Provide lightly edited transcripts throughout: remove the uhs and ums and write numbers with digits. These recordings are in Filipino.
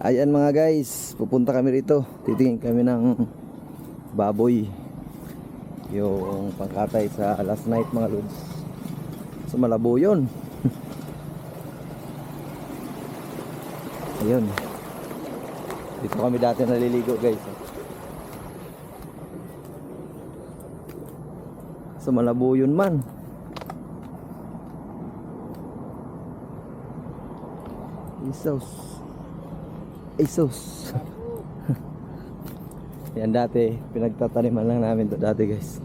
Ayan mga guys, pupunta kami rito. Titingin kami ng baboy. Yung pangkatay sa last night mga lods. Sa Malabo yun. Ayun. Dito kami dati naliligo guys. Sa Malabo yun man. Isos. Yan dati, pinagtataniman lang namin to dati guys.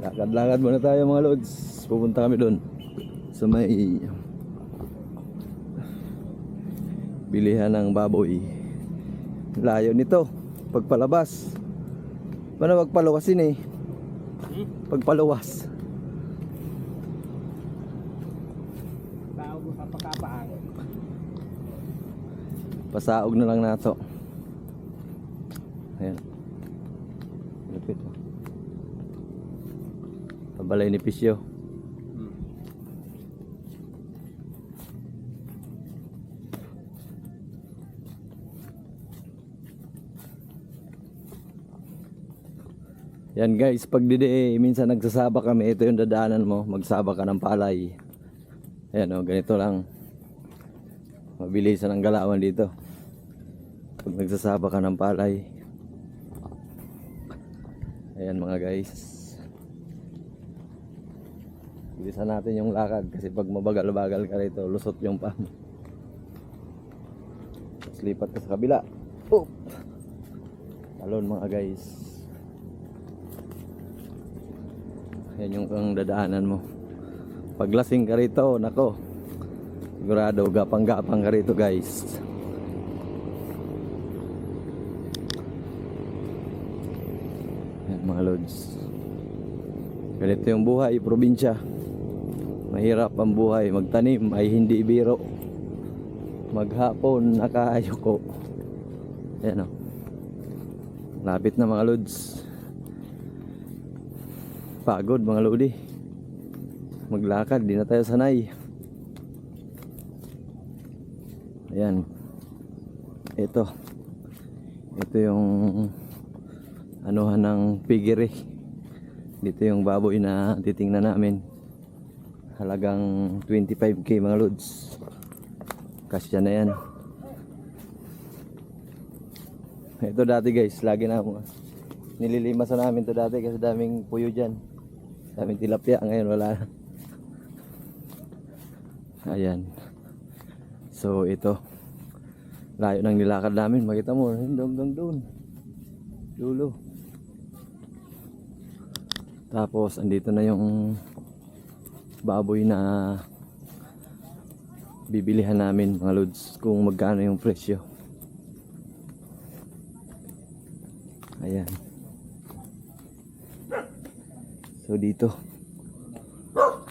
Lakad-lakad muna tayo mga lods. Pupunta kami doon sa may bilihan ng baboy. Layo nito pagpalabas. Mana pagpaluwasin eh. Pagpaluwas. Pasaog na lang nato. Ayan. Lupit mo. Pabalay ni Pisyo. Yan guys, pag minsan nagsasaba kami, ito yung dadaanan mo, magsaba ka ng palay. Ayan o, ganito lang. Mabilisan ang galawan dito. Pag nagsasaba ka ng palay. Ayan mga guys. Bilisan natin yung lakad kasi pag mabagal-bagal ka rito, lusot yung pam. Tapos lipat ka sa kabila. Oh! Talon mga guys. Yan yung ang dadaanan mo. Pag lasing ka rito, nako, sigurado gapang-gapang ka rito guys. Yan mga lods. Ganito yung buhay, probinsya. Mahirap ang buhay. Magtanim ay hindi biro. Maghapon nakayuko. Yan o. Lapit na mga lods. Pagod mga lodi. Maglakad, di na tayo sanay. Ayan. Ito yung anuhan ng piggery. Dito yung baboy na titingnan namin. Halagang 25k mga lods. Kasya na yan. Ito dati guys, lagi na nililimasan namin to dati kasi daming puyo dyan. Daming tilapia, ngayon wala na. Ayan. So ito, layo ng nilakad namin. Makita mo, hanggang doon dulo. Tapos andito na yung baboy na bibilihan namin mga lods, kung magkano yung presyo. Ayan. So dito,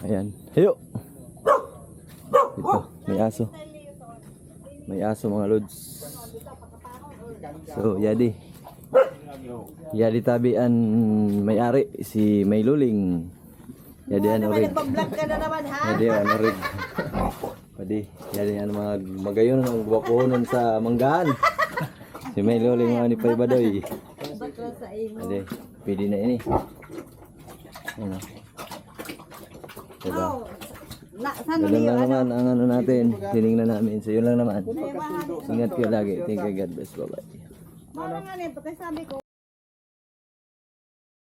ayan, heyo. Ito, may aso. May aso mga lods. So Yadi tabian may-ari si May Luling. Yadi ano rig. Nagpa-vlog ka na naman ha. Yadi ano rig. Pwede, yadi ano mga magayon ng gwaponon sa manggaan. Si May Luling mga ni Paybadoy. Bakla sa imo. Pwede, pwede na ini. Ano? Diba? Saan Yun lang naman ang ano natin. Tinignan namin. So yun lang naman. Ingat kayo lagi. Thank you, God bless. Bye bye. Mga nga nito, kasi sabi ko,